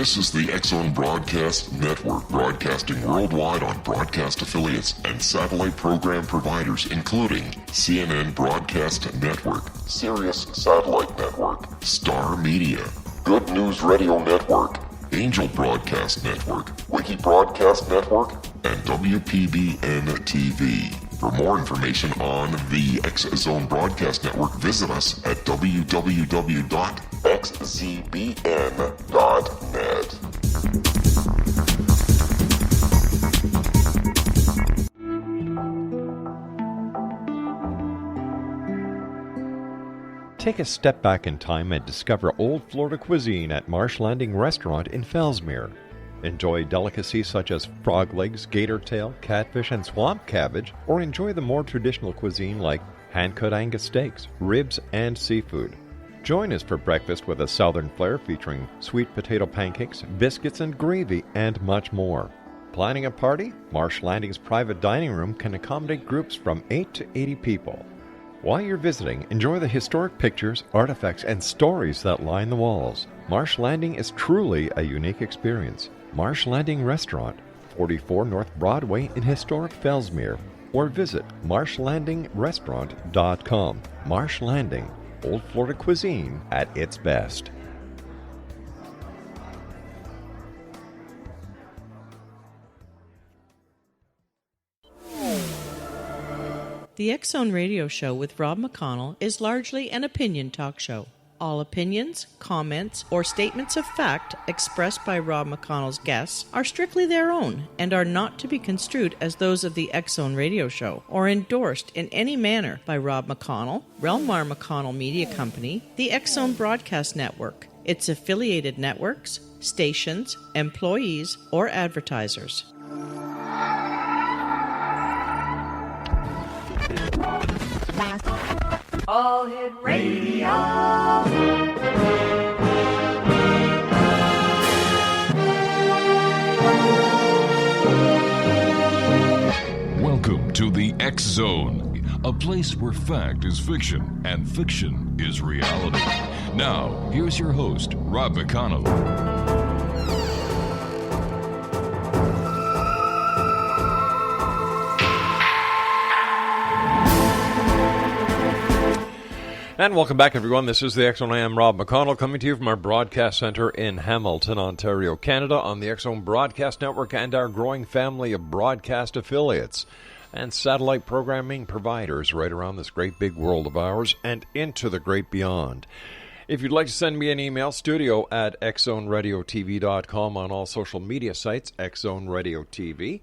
This is the X-Zone Broadcast Network, broadcasting worldwide on broadcast affiliates and satellite program providers, including CNN Broadcast Network, Sirius Satellite Network, Star Media, Good News Radio Network, Angel Broadcast Network, Wiki Broadcast Network, and WPBN TV. For more information on the X-Zone Broadcast Network, visit us at www.xzbn.net. Take a step back in time and discover old Florida cuisine at Marsh Landing Restaurant in Fellsmere. Enjoy delicacies such as frog legs, gator tail, catfish, and swamp cabbage, or enjoy the more traditional cuisine like hand-cut Angus steaks, ribs, and seafood. Join us for breakfast with a southern flair featuring sweet potato pancakes, biscuits and gravy, and much more. Planning a party? Marsh Landing's private dining room can accommodate groups from 8 to 80 people. While you're visiting, enjoy the historic pictures, artifacts, and stories that line the walls. Marsh Landing is truly a unique experience. Marsh Landing Restaurant, 44 North Broadway in historic Fellsmere, or visit marshlandingrestaurant.com. Marsh Landing, old Florida cuisine at its best. The X-Zone Radio Show with Rob McConnell is largely an opinion talk show. All opinions, comments, or statements of fact expressed by Rob McConnell's guests are strictly their own and are not to be construed as those of the X-Zone Radio Show or endorsed in any manner by Rob McConnell, Relmar McConnell Media Company, the X-Zone Broadcast Network, its affiliated networks, stations, employees, or advertisers. All Hit Radio. Welcome to the X-Zone, a place where fact is fiction and fiction is reality. Now, here's your host, Rob McConnell. And welcome back, everyone. This is the X-Zone. I am Rob McConnell, coming to you from our broadcast center in Hamilton, Ontario, Canada, on the X-Zone Broadcast Network and our growing family of broadcast affiliates and satellite programming providers right around this great big world of ours and into the great beyond. If you'd like to send me an email, studio at xzoneradiotv.com, on all social media sites, X-Zone Radio TV.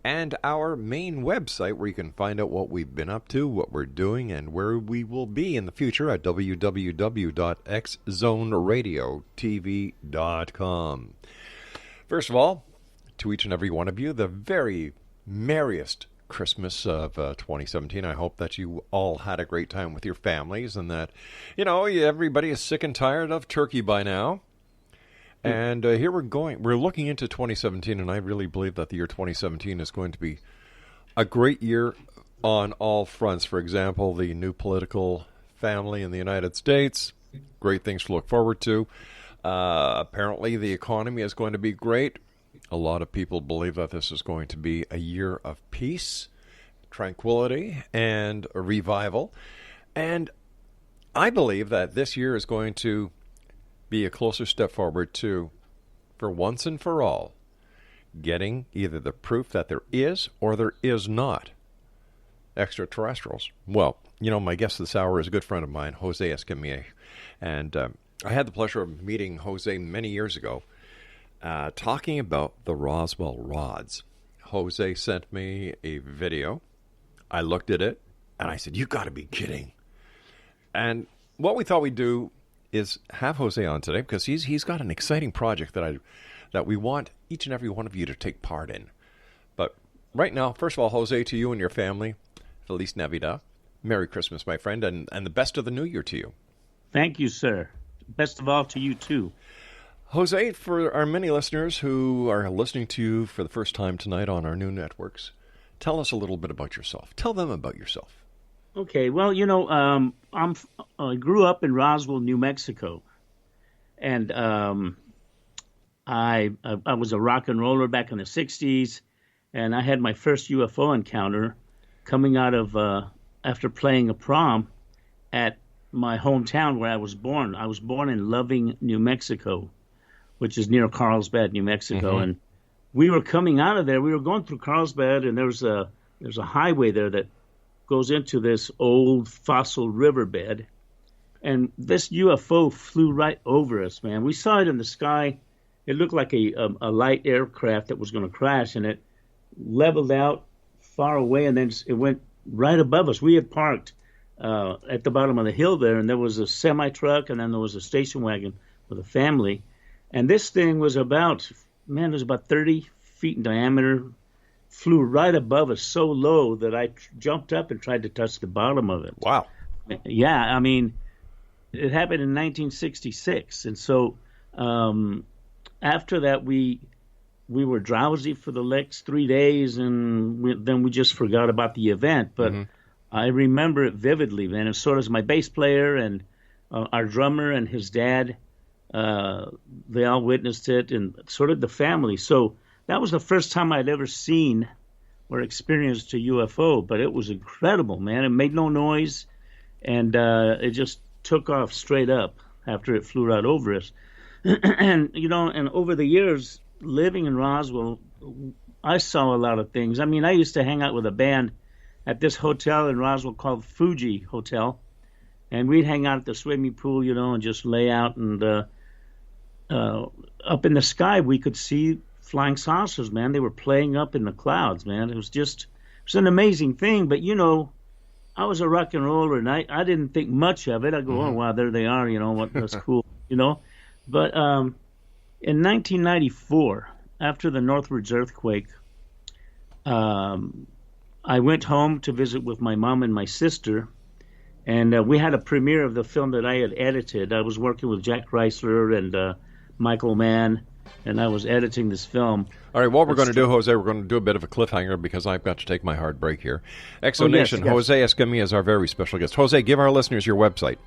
And our main website where you can find out what we've been up to, what we're doing, and where we will be in the future at www.xzoneradiotv.com. First of all, to each and every one of you, the very merriest Christmas of 2017. I hope that you all had a great time with your families and that, everybody is sick and tired of turkey by now. And here we're looking into 2017, and I really believe that the year 2017 is going to be a great year on all fronts. For example, the new political family in the United States, great things to look forward to. Apparently, the economy is going to be great. A lot of people believe that this is going to be a year of peace, tranquility, and a revival. And I believe that this year is going to be a closer step forward to, for once and for all, getting either the proof that there is or there is not extraterrestrials. Well, my guest this hour is a good friend of mine, Jose Escamilla. And I had the pleasure of meeting Jose many years ago, talking about the Roswell rods. Jose sent me a video. I looked at it, and I said, "You got to be kidding." And what we thought we'd do is have Jose on today because he's got an exciting project that we want each and every one of you to take part in. But right now, first of all, Jose, to you and your family, Feliz Navidad. Merry Christmas, my friend, and the best of the new year to you. Thank you, sir. Best of all to you, too. Jose, for our many listeners who are listening to you for the first time tonight on our new networks, tell us a little bit about yourself. Tell them about yourself. Okay, well, I grew up in Roswell, New Mexico, and I was a rock and roller back in the 60s, and I had my first UFO encounter coming out of after playing a prom at my hometown where I was born. I was born in Loving, New Mexico, which is near Carlsbad, New Mexico. And we were coming out of there. We were going through Carlsbad, and there's a highway there that goes into this old fossil riverbed. And this UFO flew right over us, man. We saw it in the sky. It looked like a light aircraft that was going to crash, and it leveled out far away, and then it went right above us. We had parked at the bottom of the hill there, and there was a semi-truck, and then there was a station wagon with a family. And this thing was about 30 feet in diameter, flew right above us so low that I jumped up and tried to touch the bottom of it. Wow. Yeah, I mean, it happened in 1966. And so after that, we were drowsy for the next 3 days, and then we just forgot about the event. But I remember it vividly, man. And so does my bass player and our drummer and his dad. They all witnessed it, and so did the family. So that was the first time I'd ever seen or experienced a UFO. But it was incredible, man. It made no noise, and it just took off straight up after it flew right over us. And, and over the years, living in Roswell, I saw a lot of things. I mean, I used to hang out with a band at this hotel in Roswell called Fuji Hotel, and we'd hang out at the swimming pool, and just lay out. And up in the sky, we could see flying saucers, man. They were playing up in the clouds, man. It was an amazing thing. But, I was a rock and roller, and I didn't think much of it. I go, oh, wow, there they are, that's cool, But in 1994, after the Northridge earthquake, I went home to visit with my mom and my sister, and we had a premiere of the film that I had edited. I was working with Jack Chrysler and Michael Mann, and I was editing this film. All right, what we're going to do, Jose, we're going to do a bit of a cliffhanger because I've got to take my hard break here. Nation, yes. Jose Escamilla is our very special guest. Jose, give our listeners your website.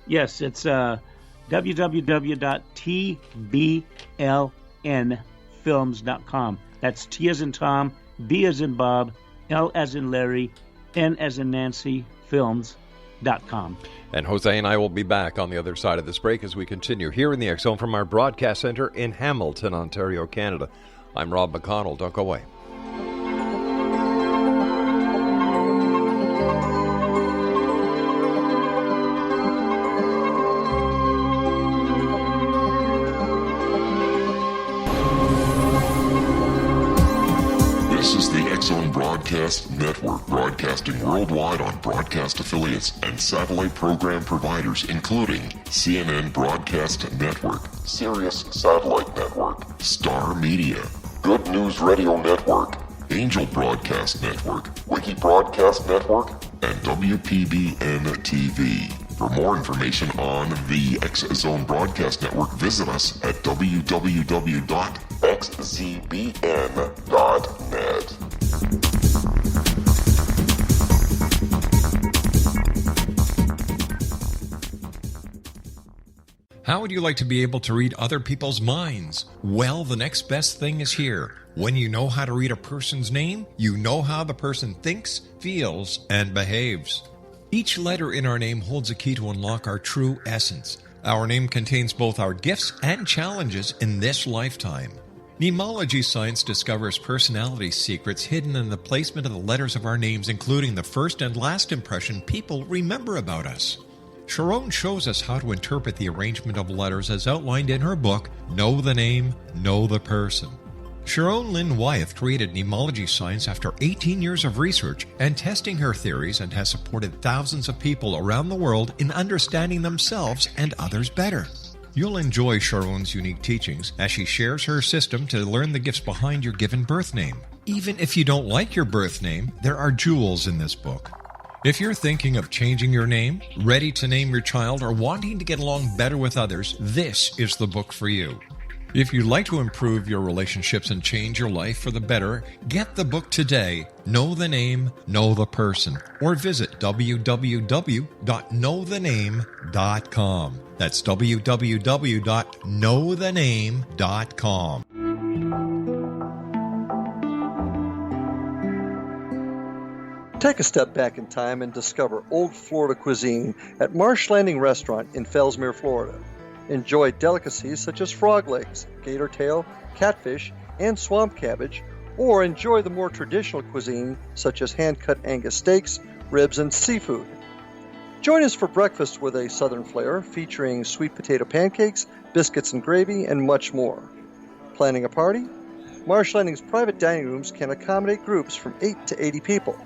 Yes, it's www.tblnfilms.com. That's T as in Tom, B as in Bob, L as in Larry, N as in Nancy, films.com. And Jose and I will be back on the other side of this break as we continue here in the X Zone from our broadcast center in Hamilton, Ontario, Canada. I'm Rob McConnell. Don't go away. This is the X Zone Broadcast Network, broadcasting worldwide on broadcast affiliates and satellite program providers, including CNN Broadcast Network, Sirius Satellite Network, Star Media, Good News Radio Network, Angel Broadcast Network, Wiki Broadcast Network, and WPBN TV. For more information on the X Zone Broadcast Network, visit us at www.xzbn.net. How would you like to be able to read other people's minds? Well, the next best thing is here. When you know how to read a person's name, you know how the person thinks, feels, and behaves. Each letter in our name holds a key to unlock our true essence. Our name contains both our gifts and challenges in this lifetime. Mnemology science discovers personality secrets hidden in the placement of the letters of our names, including the first and last impression people remember about us. Sharon shows us how to interpret the arrangement of letters as outlined in her book, Know the Name, Know the Person. Sharon Lynn Wyeth created mnemology science after 18 years of research and testing her theories, and has supported thousands of people around the world in understanding themselves and others better. You'll enjoy Sharon's unique teachings as she shares her system to learn the gifts behind your given birth name. Even if you don't like your birth name, there are jewels in this book. If you're thinking of changing your name, ready to name your child, or wanting to get along better with others, this is the book for you. If you'd like to improve your relationships and change your life for the better, get the book today, Know the Name, Know the Person, or visit www.knowthename.com. That's www.knowthename.com. Take a step back in time and discover old Florida cuisine at Marsh Landing Restaurant in Fellsmere, Florida. Enjoy delicacies such as frog legs, gator tail, catfish, and swamp cabbage, or enjoy the more traditional cuisine such as hand-cut Angus steaks, ribs, and seafood. Join us for breakfast with a southern flair featuring sweet potato pancakes, biscuits and gravy, and much more. Planning a party? Marsh Landing's private dining rooms can accommodate groups from 8 to 80 people.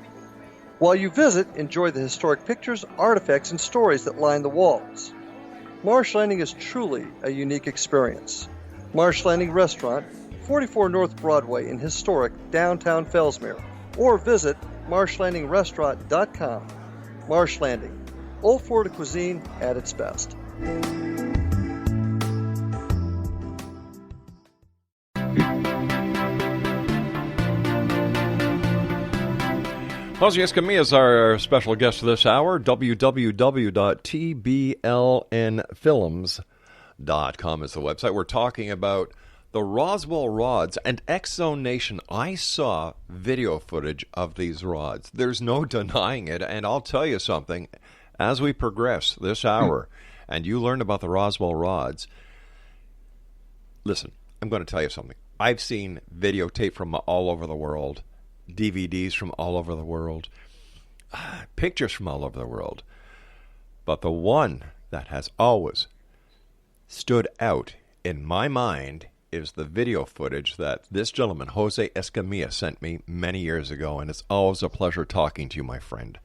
While you visit, enjoy the historic pictures, artifacts, and stories that line the walls. Marsh Landing is truly a unique experience. Marsh Landing Restaurant, 44 North Broadway in historic downtown Fellsmere, or visit marshlandingrestaurant.com. Marsh Landing, old Florida cuisine at its best. Jose Escamilla is our special guest this hour. www.tblnfilms.com is the website. We're talking about the Roswell rods and X-Zone Nation. I saw video footage of these rods. There's no denying it, and I'll tell you something. As we progress this hour, and you learn about the Roswell rods, listen, I'm going to tell you something. I've seen videotape from all over the world, DVDs from all over the world, pictures from all over the world. But the one that has always stood out in my mind is the video footage that this gentleman, Jose Escamilla, sent me many years ago, and it's always a pleasure talking to you, my friend.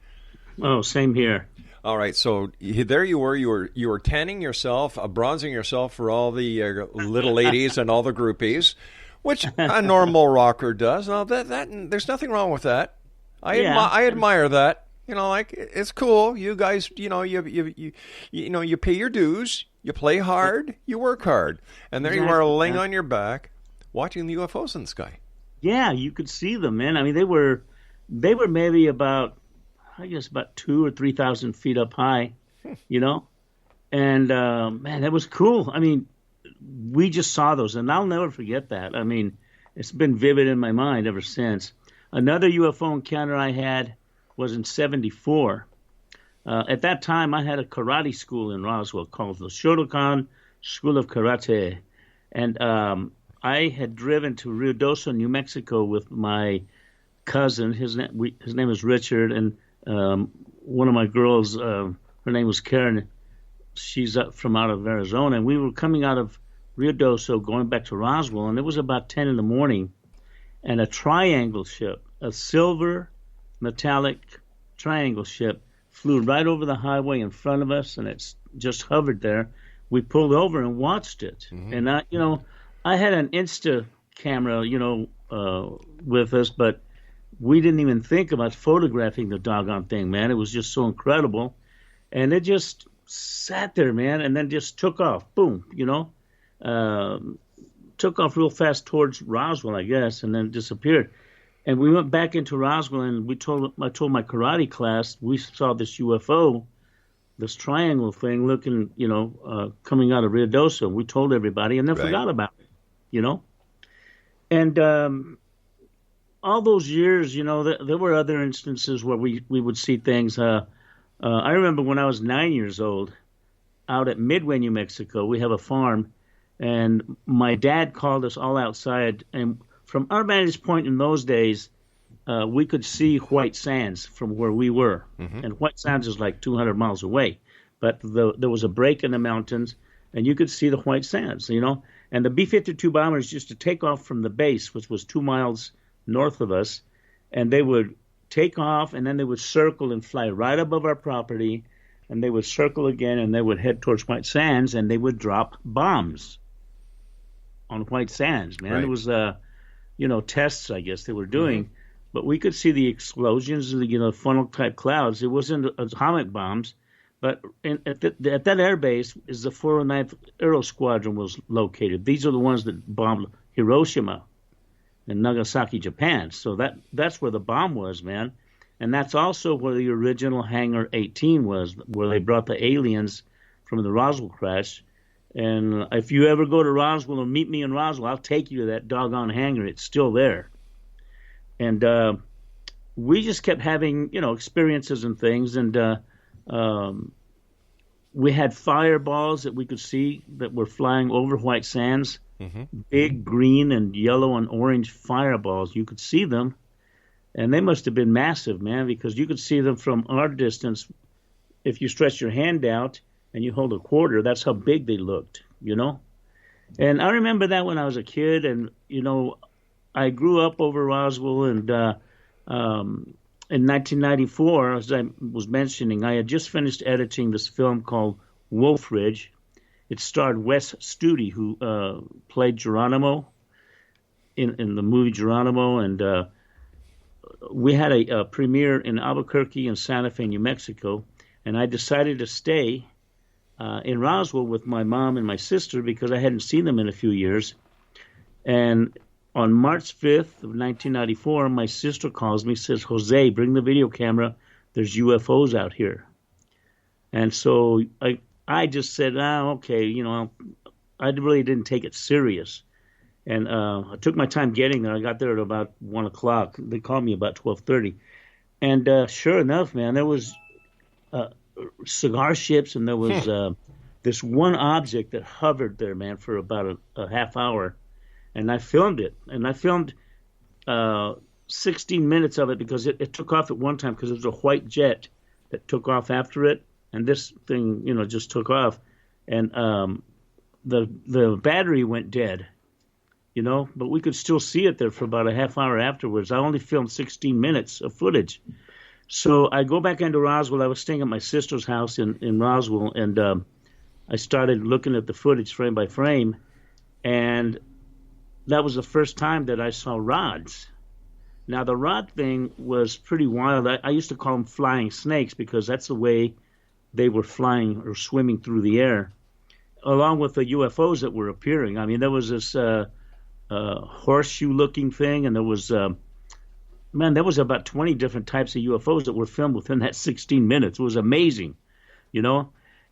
Oh, same here. All right, so there you were tanning yourself, bronzing yourself for all the little ladies and all the groupies, which a normal rocker does. Now that there's nothing wrong with that. I admire that. You know, like, it's cool. You guys, you pay your dues, you play hard, you work hard, and there you are, laying on your back, watching the UFOs in the sky. Yeah, you could see them, man. I mean, they were maybe about 2,000 or 3,000 feet up high, and man, that was cool. I mean, we just saw those, and I'll never forget that. I mean, it's been vivid in my mind ever since. Another UFO encounter I had was in '74. At that time, I had a karate school in Roswell called the Shotokan School of Karate, and I had driven to Ruidoso, New Mexico, with my cousin. His name is Richard, and one of my girls, her name was Karen. She's from out of Arizona, and we were coming out of Ruidoso, going back to Roswell, and it was about 10 in the morning, and a triangle ship, a silver metallic triangle ship, flew right over the highway in front of us, and it's just hovered there. We pulled over and watched it, and I had an Insta camera, with us, but we didn't even think about photographing the doggone thing, man. It was just so incredible, and it just sat there, man, and then just took off. Boom, took off real fast towards Roswell, I guess, and then disappeared. And we went back into Roswell, and I told my karate class we saw this UFO, this triangle thing looking, coming out of Ruidoso. We told everybody, and then forgot about it, And all those years, there were other instances where we would see things. I remember when I was 9 years old, out at Midway, New Mexico, we have a farm, and my dad called us all outside, and from our vantage point in those days, we could see White Sands from where we were. And White Sands is like 200 miles away. But there was a break in the mountains, and you could see the White Sands, And the B-52 bombers used to take off from the base, which was 2 miles north of us, and they would take off, and then they would circle and fly right above our property, and they would circle again, and they would head towards White Sands, and they would drop bombs on White Sands, man. Right. It was tests, I guess, they were doing. But we could see the explosions, funnel-type clouds. It wasn't atomic bombs, But at that air base is the 409th Aero Squadron was located. These are the ones that bombed Hiroshima and Nagasaki, Japan. So that's where the bomb was, man. And that's also where the original Hangar 18 was, where they brought the aliens from the Roswell crash. And if you ever go to Roswell or meet me in Roswell, I'll take you to that doggone hangar. It's still there. And we just kept having, experiences and things. And we had fireballs that we could see that were flying over White Sands. Big green and yellow and orange fireballs. You could see them. And they must have been massive, man, because you could see them from our distance. If you stretch your hand out and you hold a quarter, that's how big they looked, And I remember that when I was a kid, and, I grew up over Roswell, and in 1994, as I was mentioning, I had just finished editing this film called Wolf Ridge. It starred Wes Studi, who played Geronimo in the movie Geronimo, and we had a premiere in Albuquerque and Santa Fe, New Mexico, and I decided to stay in Roswell with my mom and my sister because I hadn't seen them in a few years. And on March 5th of 1994, my sister calls me, says, "Jose, bring the video camera. There's UFOs out here." And so I just said, okay, I really didn't take it serious. And I took my time getting there. I got there at about 1 o'clock. They called me about 12:30. And sure enough, man, there was cigar ships, and there was this one object that hovered there, man, for about a half hour. And I filmed it. And I filmed 16 minutes of it because it took off at one time because it was a white jet that took off after it. And this thing, just took off. And the battery went dead. But we could still see it there for about a half hour afterwards. I only filmed 16 minutes of footage. So I go back into Roswell. I was staying at my sister's house in Roswell, and I started looking at the footage frame by frame, and that was the first time that I saw rods. Now, the rod thing was pretty wild. I used to call them flying snakes because that's the way they were flying or swimming through the air, along with the UFOs that were appearing. I mean, there was this horseshoe-looking thing, and there was, there was about 20 different types of UFOs that were filmed within that 16 minutes. It was amazing,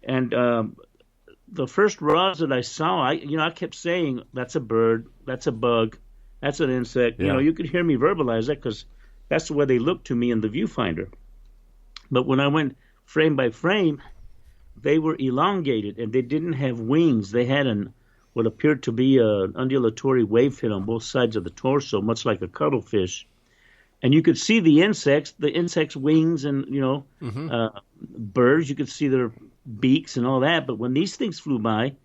And the first rods that I saw, I kept saying, that's a bird, that's a bug, that's an insect. Yeah. You could hear me verbalize that because that's the way they looked to me in the viewfinder. But when I went frame by frame, they were elongated, and they didn't have wings. They had what appeared to be an undulatory wave fin on both sides of the torso, much like a cuttlefish. And you could see the insects' wings and, birds. You could see their beaks and all that. But when these things flew by,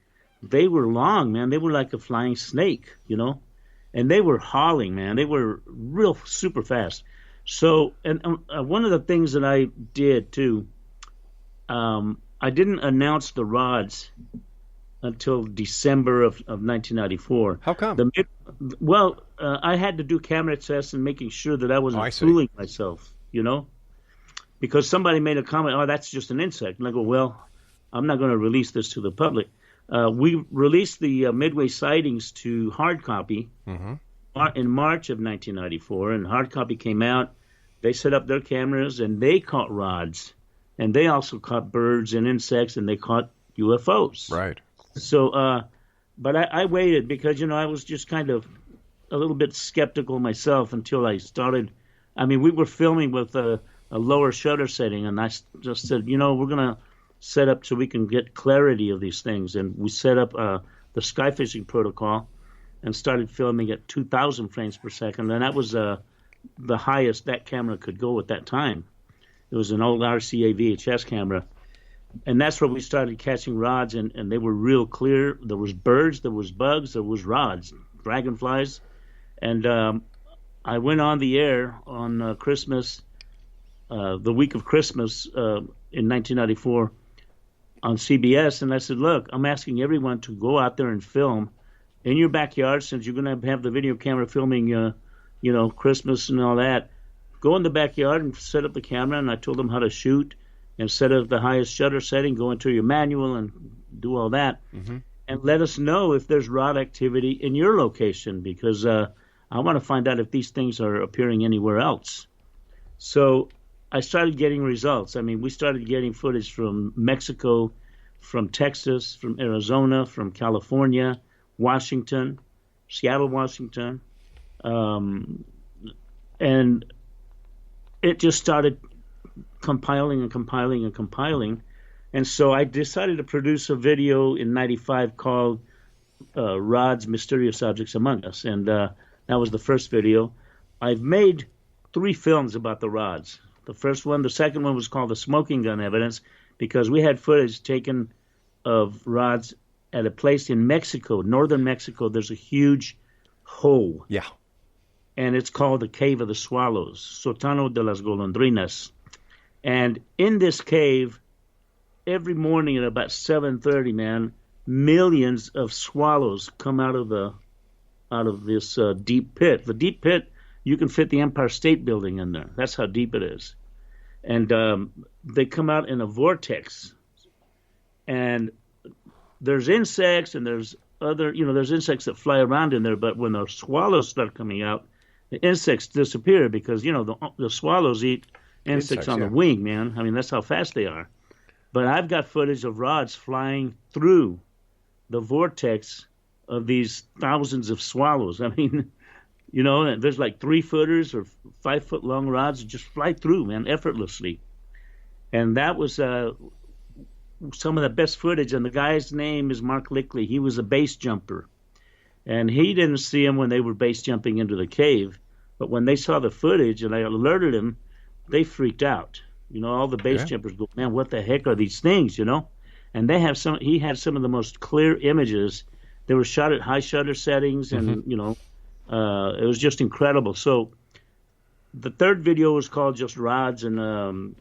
they were long, man. They were like a flying snake, And they were hauling, man. They were real super fast. So, and one of the things that I did, too, I didn't announce the rods until December of 1994. How come? I had to do camera tests and making sure that I wasn't fooling myself, because somebody made a comment, "Oh, that's just an insect." And I go, "Well, I'm not going to release this to the public." We released the Midway sightings to hard copy in March of 1994, and hard copy came out. They set up their cameras, and they caught rods, and they also caught birds and insects, and they caught UFOs. Right. So, but I waited because, I was just kind of a little bit skeptical myself until I started. I mean, we were filming with a lower shutter setting, and I just said, we're going to set up so we can get clarity of these things. And we set up the sky fishing protocol and started filming at 2,000 frames per second. And that was the highest that camera could go at that time. It was an old RCA VHS camera. And that's where we started catching rods, and they were real clear. There was birds, there was bugs, there was rods, dragonflies. And I went on the air on Christmas, the week of Christmas in 1994 on CBS, and I said, "Look, I'm asking everyone to go out there and film in your backyard, since you're going to have the video camera filming, Christmas and all that. Go in the backyard and set up the camera." And I told them how to shoot. and set up the highest shutter setting, go into your manual and do all that. Mm-hmm. And let us know if there's rod activity in your location, because I want to find out if these things are appearing anywhere else. So I started getting results. I mean, we started getting footage from Mexico, from Texas, from Arizona, from California, Washington, Seattle, Washington. And it just started compiling and compiling and compiling. And so I decided to produce a video in '95 called Rods, Mysterious Objects Among Us. And that was the first video. I've made 3 films about the rods. The second one was called The Smoking Gun Evidence, because we had footage taken of rods at a place in Mexico, northern Mexico. There's a huge hole. Yeah. And it's called the Cave of the Swallows, Sótano de las Golondrinas. And in this cave, every morning at about 7:30, man, millions of swallows come out of this deep pit. The deep pit, you can fit the Empire State Building in there. That's how deep it is. And they come out in a vortex. And there's insects and there's there's insects that fly around in there. But when the swallows start coming out, the insects disappear because, the swallows eat insects on the wing, man. I mean, that's how fast they are. But I've got footage of rods flying through the vortex of these thousands of swallows. I mean, there's like 3-footers or 5-foot long rods that just fly through, man, effortlessly. And that was some of the best footage. And the guy's name is Mark Lickley. He was a base jumper. And he didn't see them when they were base jumping into the cave. But when they saw the footage and I alerted him, they freaked out. All the base jumpers go, man, what the heck are these things, And he had some of the most clear images. They were shot at high shutter settings and, it was just incredible. So the third video was called just Rods, and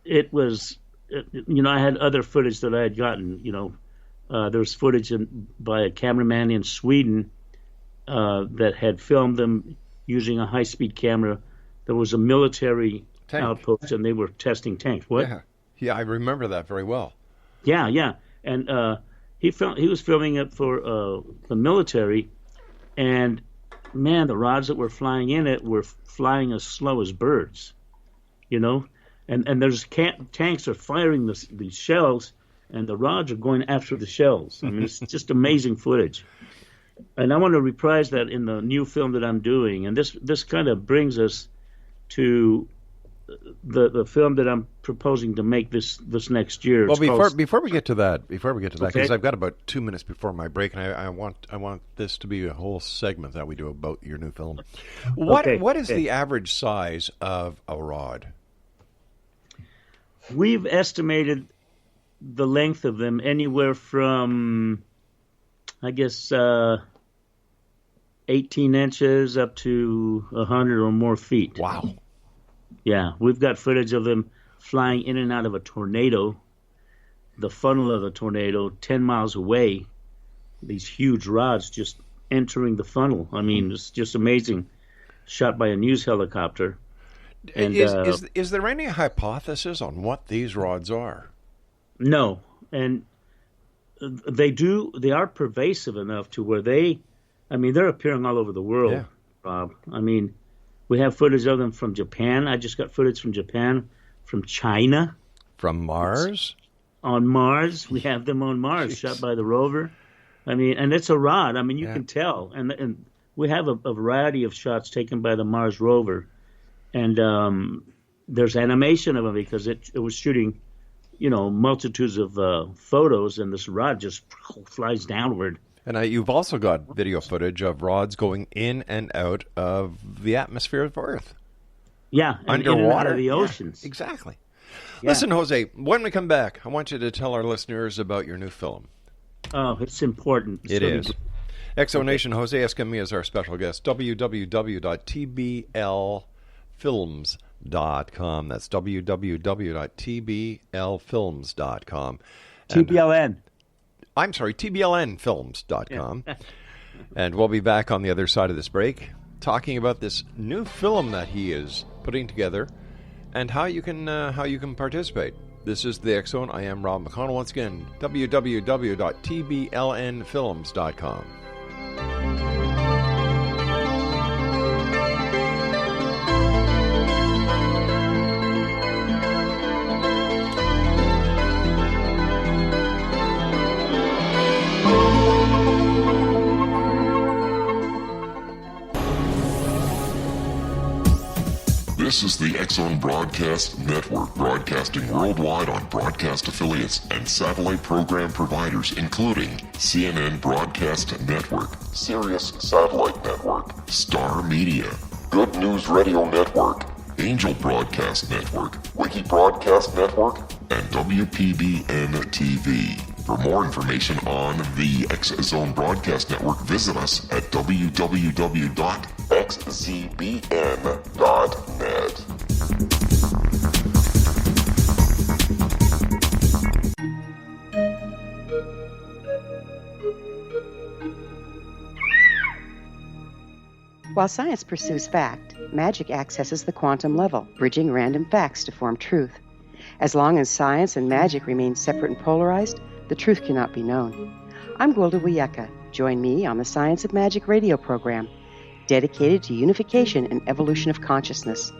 it was, I had other footage that I had gotten. There was footage by a cameraman in Sweden that had filmed them using a high-speed camera. There was a military outpost, and they were testing tanks. What? Yeah, I remember that very well. Yeah, and he was filming it for the military, and man, the rods that were flying in it were flying as slow as birds, and there's tanks are firing these shells, and the rods are going after the shells. I mean, it's just amazing footage. And I want to reprise that in the new film that I'm doing, and this kind of brings us to the film that I'm proposing to make this next year. Well, before we get to that, because I've got about 2 minutes before my break, and I want this to be a whole segment that we do about your new film. What is the average size of a rod? We've estimated the length of them anywhere from, I guess, 18 inches up to 100 or more feet. Wow. Yeah, we've got footage of them flying in and out of a tornado, the funnel of the tornado, 10 miles away, these huge rods just entering the funnel. I mean, it's just amazing. Shot by a news helicopter. And, is there any hypothesis on what these rods are? No, and they are pervasive enough to where they're appearing all over the world, Rob. I mean, we have footage of them from Japan. I just got footage from Japan, from China. From Mars? On Mars. We have them on Mars, shot by the rover. I mean, and it's a rod. I mean, you can tell. And we have a variety of shots taken by the Mars rover. And there's animation of them because it was shooting, multitudes of photos, and this rod just flies downward. And you've also got video footage of rods going in and out of the atmosphere of Earth. Yeah, underwater. In and out of the oceans. Yeah, exactly. Yeah. Listen, Jose, when we come back, I want you to tell our listeners about your new film. Oh, it's important. It is. Exonation, Jose Escamilla is our special guest. www.tblfilms.com. That's www.tblfilms.com. TBLN. I'm sorry, tblnfilms.com. And we'll be back on the other side of this break talking about this new film that he is putting together and how you can participate. This is The X Zone. I am Rob McConnell. Once again, www.tblnfilms.com. This is the X Zone Broadcast Network, broadcasting worldwide on broadcast affiliates and satellite program providers, including CNN Broadcast Network, Sirius Satellite Network, Star Media, Good News Radio Network, Angel Broadcast Network, Wiki Broadcast Network, and WPBN TV. For more information on the X Zone Broadcast Network, visit us at www.xzbn.net. While science pursues fact, magic accesses the quantum level, bridging random facts to form truth. As long as science and magic remain separate and polarized, the truth cannot be known. I'm Gwilda Wiyaka. Join me on the Science of Magic radio program, dedicated to unification and evolution of consciousness.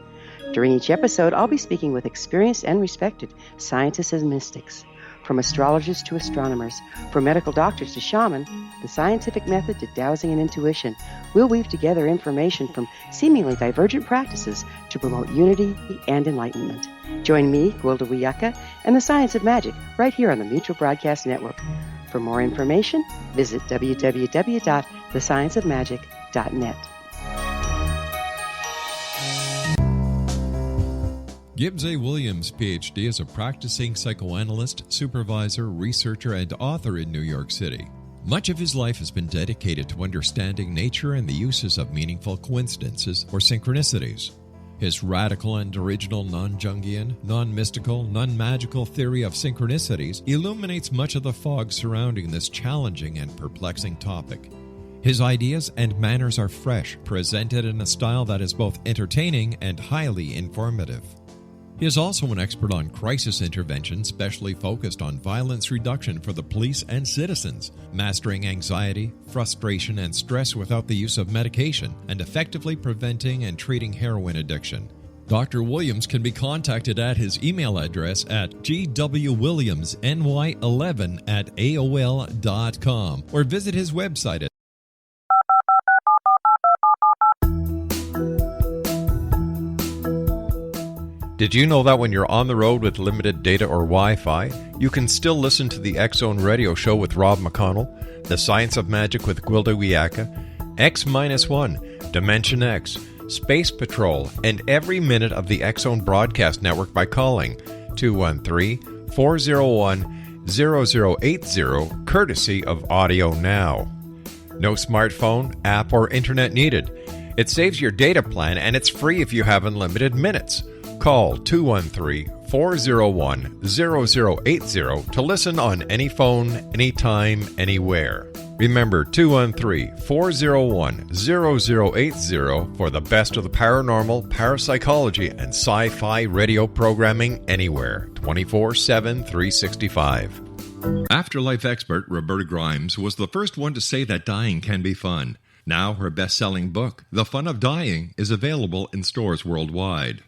During each episode, I'll be speaking with experienced and respected scientists and mystics. From astrologers to astronomers, from medical doctors to shaman, the scientific method to dowsing and intuition, we'll weave together information from seemingly divergent practices to promote unity and enlightenment. Join me, Gwilda Wiyaka, and the Science of Magic right here on the Mutual Broadcast Network. For more information, visit www.thescienceofmagic.net. Gibbs A. Williams, Ph.D., is a practicing psychoanalyst, supervisor, researcher, and author in New York City. Much of his life has been dedicated to understanding nature and the uses of meaningful coincidences or synchronicities. His radical and original non-Jungian, non-mystical, non-magical theory of synchronicities illuminates much of the fog surrounding this challenging and perplexing topic. His ideas and manners are fresh, presented in a style that is both entertaining and highly informative. He is also an expert on crisis intervention, specially focused on violence reduction for the police and citizens, mastering anxiety, frustration, and stress without the use of medication, and effectively preventing and treating heroin addiction. Dr. Williams can be contacted at his email address at gwwilliamsny11@aol.com or visit his website at Did you know that when you're on the road with limited data or Wi-Fi, you can still listen to the X Zone Radio Show with Rob McConnell, The Science of Magic with Gwilda Wiyaka, X-1, Dimension X, Space Patrol, and every minute of the X Zone Broadcast Network by calling 213-401-0080, courtesy of Audio Now. No smartphone, app, or internet needed. It saves your data plan, and it's free if you have unlimited minutes. Call 213-401-0080 to listen on any phone, anytime, anywhere. Remember 213-401-0080 for the best of the paranormal, parapsychology, and sci-fi radio programming anywhere, 24/7, 365. Afterlife expert Roberta Grimes was the first one to say that dying can be fun. Now her best-selling book, The Fun of Dying, is available in stores worldwide.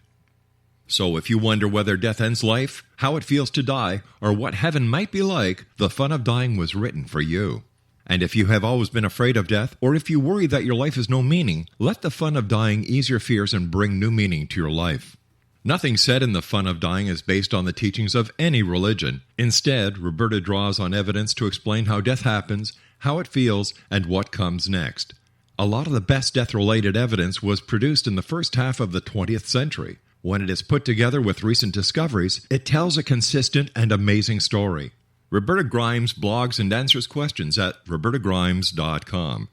So if you wonder whether death ends life, how it feels to die, or what heaven might be like, The Fun of Dying was written for you. And if you have always been afraid of death, or if you worry that your life has no meaning, let The Fun of Dying ease your fears and bring new meaning to your life. Nothing said in The Fun of Dying is based on the teachings of any religion. Instead, Roberta draws on evidence to explain how death happens, how it feels, and what comes next. A lot of the best death-related evidence was produced in the first half of the 20th century. When it is put together with recent discoveries, it tells a consistent and amazing story. Roberta Grimes blogs and answers questions at robertagrimes.com.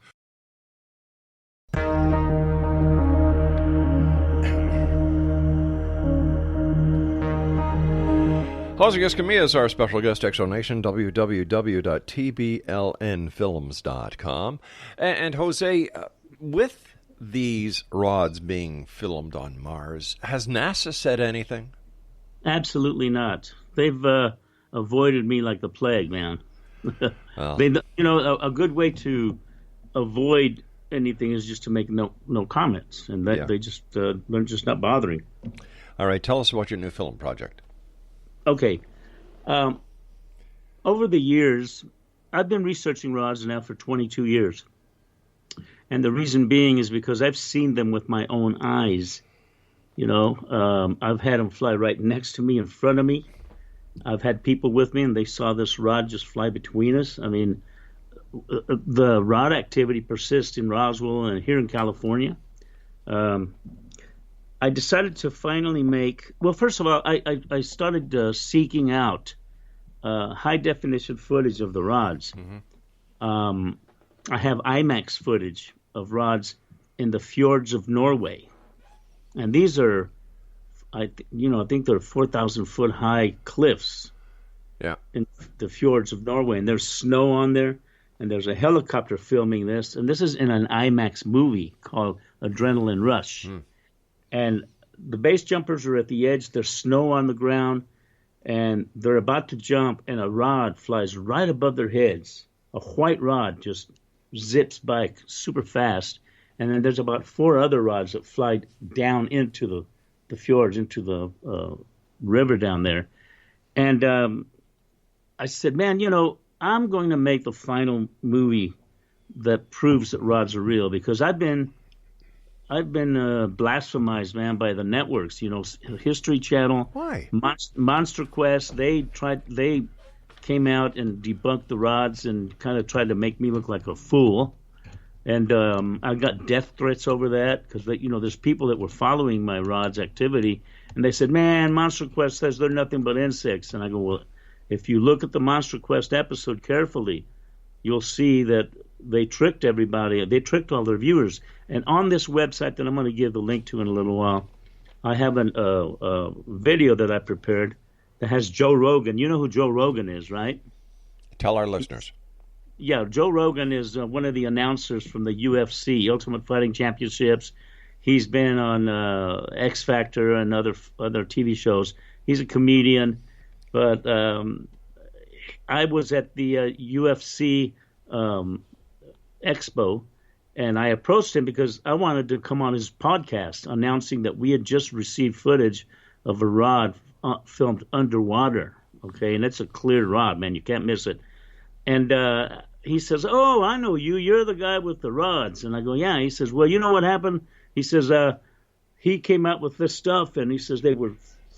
Jose Escamilla is our special guest, Exonation, www.tblnfilms.com. And Jose, with these rods being filmed on Mars, has NASA said anything? Absolutely not. they've avoided me like the plague, man. Well, They, a good way to avoid anything is just to make no comments, and that they're just not bothering. all right, tell us about your new film project. Okay, over the years, I've been researching rods now for 22 years, and the reason being is because I've seen them with my own eyes. I've had them fly right next to me, in front of me. I've had people with me, and they saw this rod just fly between us. I mean, the rod activity persists in Roswell and here in California. I decided to finally first of all, I started seeking out high-definition footage of the rods. Mm-hmm. I have IMAX footage of rods in the fjords of Norway. And these are, I think they're 4,000-foot high cliffs in the fjords of Norway. And there's snow on there, and there's a helicopter filming this. And this is in an IMAX movie called Adrenaline Rush. Mm. And the base jumpers are at the edge. There's snow on the ground, and they're about to jump, and a rod flies right above their heads. A white rod just zips by super fast. And then there's about 4 other rods that fly down into the fjords, into the river down there. And I said, man, I'm going to make the final movie that proves that rods are real, because I've been blasphemized, man, by the networks. History Channel, why? Monster Quest. They came out and debunked the rods and kind of tried to make me look like a fool. And I got death threats over that because, there's people that were following my rods activity, and they said, man, Monster Quest says they're nothing but insects. And I go, well, if you look at the Monster Quest episode carefully, you'll see that they tricked everybody. They tricked all their viewers. And on this website that I'm going to give the link to in a little while, I have a video that I prepared that has Joe Rogan. You know who Joe Rogan is, right? Tell our listeners. Yeah, Joe Rogan is one of the announcers from the UFC, Ultimate Fighting Championships. He's been on X Factor and other TV shows. He's a comedian, but I was at the UFC Expo, and I approached him because I wanted to come on his podcast announcing that we had just received footage of a rod filmed underwater, okay? And it's a clear rod, man. You can't miss it. And he says, oh, I know you. You're the guy with the rods. And I go, yeah. He says, well, you know what happened? He says, he came out with this stuff, and he says they were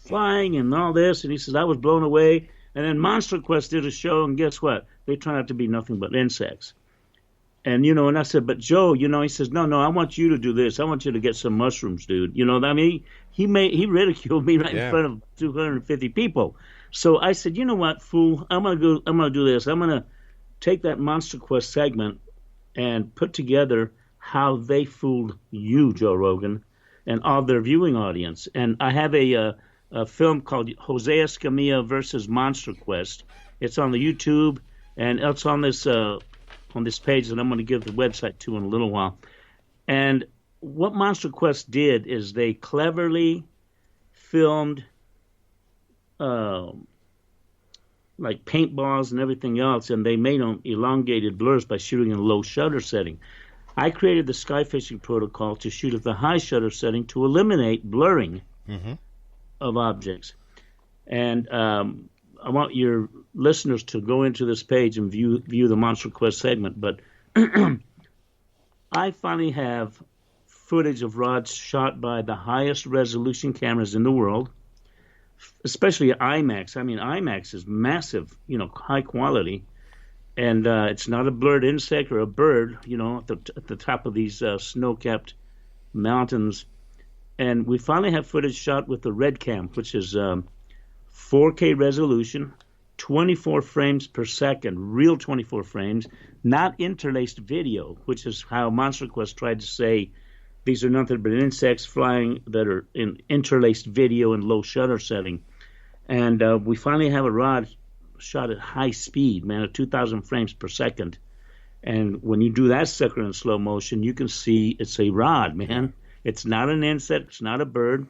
flying and all this. And he says, I was blown away. And then Monster Quest did a show, and guess what? They turned out to be nothing but insects. And, and I said, but Joe, he says, no, I want you to do this. I want you to get some mushrooms, dude. I mean, he ridiculed me right in front of 250 people. So I said, you know what, fool? I'm going to do this. I'm going to take that Monster Quest segment and put together how they fooled you, Joe Rogan, and all their viewing audience. And I have a film called Jose Escamilla versus Monster Quest. It's on the YouTube, and it's on this page that I'm going to give the website to in a little while. And what Monster Quest did is they cleverly filmed like paintballs and everything else, and they made them elongated blurs by shooting in a low shutter setting. I created the sky fishing protocol to shoot at the high shutter setting to eliminate blurring of objects. And I want your listeners to go into this page and view the Monster Quest segment. But I finally have footage of rods shot by the highest resolution cameras in the world, especially IMAX. I mean, IMAX is massive, high quality. And it's not a blurred insect or a bird, at the top of these snow-capped mountains. And we finally have footage shot with the Red Cam, which is 4K resolution, 24 frames per second, real 24 frames, not interlaced video, which is how Monster Quest tried to say these are nothing but insects flying that are in interlaced video and low shutter setting. And we finally have a rod shot at high speed, man, at 2,000 frames per second. And when you do that sucker in slow motion, you can see it's a rod, man. It's not an insect. It's not a bird.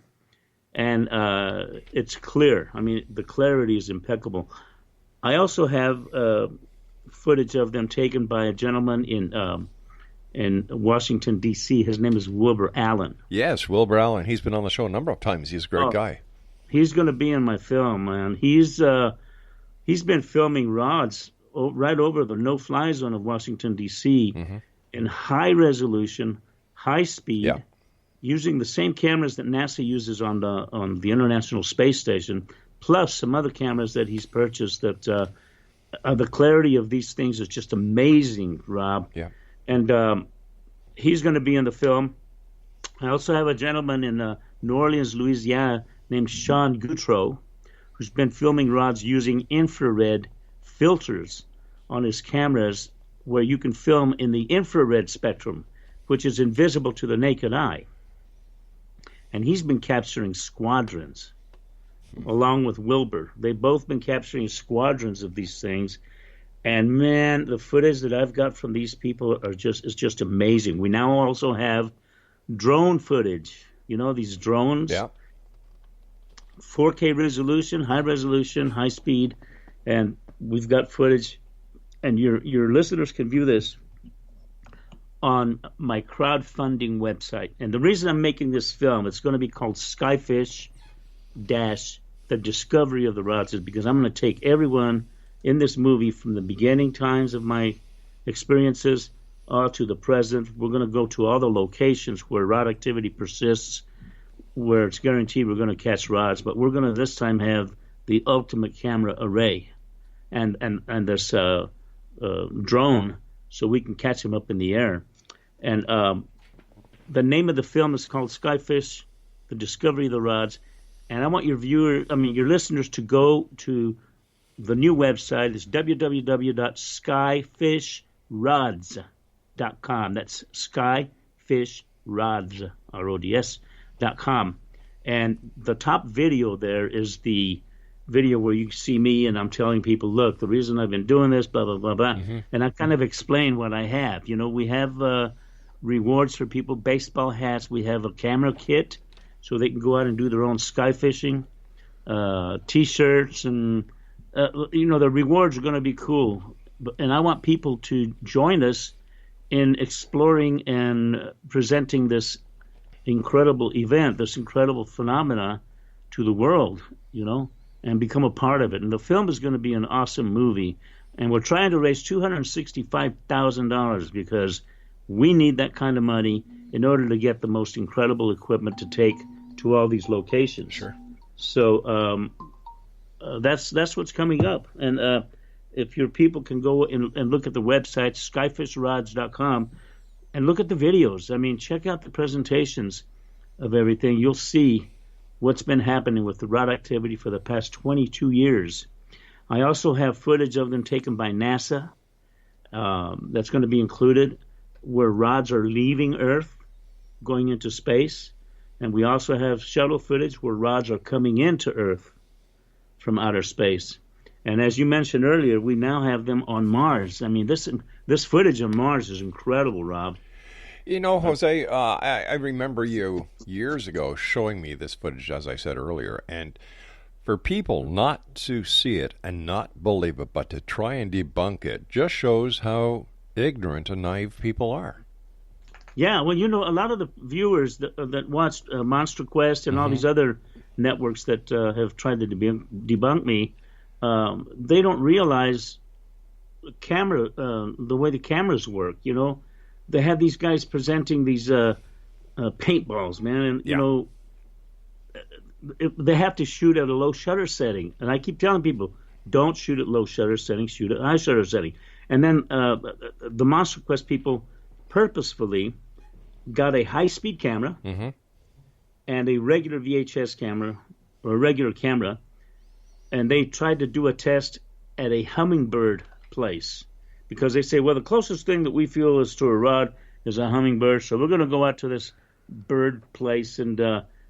and it's clear. I mean, the clarity is impeccable. I also have footage of them taken by a gentleman in Washington, D.C. His name is Wilbur Allen. Yes, Wilbur Allen. He's been on the show a number of times. He's a great guy. He's going to be in my film, man. He's been filming rods right over the no-fly zone of Washington, D.C. In high resolution, high speed, using the same cameras that NASA uses on the International Space Station, plus some other cameras that he's purchased. That the clarity of these things is just amazing, Rob. Yeah. And he's going to be in the film. I also have a gentleman in New Orleans, Louisiana, named Sean Goutreau, who's been filming rods using infrared filters on his cameras, where you can film in the infrared spectrum, which is invisible to the naked eye. And he's been capturing squadrons, along with Wilbur. They've both been capturing squadrons of these things. And man, the footage that I've got from these people is just amazing. We now also have drone footage. You know, these drones. Yeah. 4K resolution, high speed, and we've got footage. And your listeners can view this on my crowdfunding website. And the reason I'm making this film, it's going to be called Skyfish The Discovery of the Rods, is because I'm going to take everyone in this movie from the beginning times of my experiences to the present. We're going to go to all the locations where rod activity persists, where it's guaranteed we're going to catch rods, but we're going to this time have the ultimate camera array and this drone, so we can catch them up in the air. And the name of the film is called Skyfish, The Discovery of the Rods. And I want your listeners to go to the new website. It's www.skyfishrods.com. That's skyfishrods, RODS.com. And the top video there is the video where you see me and I'm telling people, look, the reason I've been doing this, blah, blah, blah, blah. And I kind of explain what I have. You know, we have rewards for people, baseball hats. We have a camera kit so they can go out and do their own sky fishing, T-shirts, and, the rewards are going to be cool. And I want people to join us in exploring and presenting this incredible event, this incredible phenomena to the world, and become a part of it. And the film is going to be an awesome movie. And we're trying to raise $265,000 because we need that kind of money in order to get the most incredible equipment to take to all these locations. Sure. So that's what's coming up. And if your people can go and look at the website, skyfishrods.com, and look at the videos. I mean, check out the presentations of everything. You'll see what's been happening with the rod activity for the past 22 years. I also have footage of them taken by NASA that's going to be included, where rods are leaving Earth, going into space. And we also have shuttle footage where rods are coming into Earth from outer space. And as you mentioned earlier, we now have them on Mars. I mean, this footage on Mars is incredible, Rob. Jose, I remember you years ago showing me this footage, as I said earlier, and for people not to see it and not believe it, but to try and debunk it, just shows how ignorant and naive people are. Yeah, well, a lot of the viewers that watched Monster Quest and all these other networks that have tried to debunk me, they don't realize the way the cameras work. They have these guys presenting these paintballs, man, and they have to shoot at a low shutter setting. And I keep telling people, don't shoot at low shutter setting, shoot at high shutter setting. And then the Monster Quest people purposefully got a high-speed camera and a regular VHS camera, or a regular camera, and they tried to do a test at a hummingbird place, because they say, well, the closest thing that we feel is to a rod is a hummingbird, so we're going to go out to this bird place and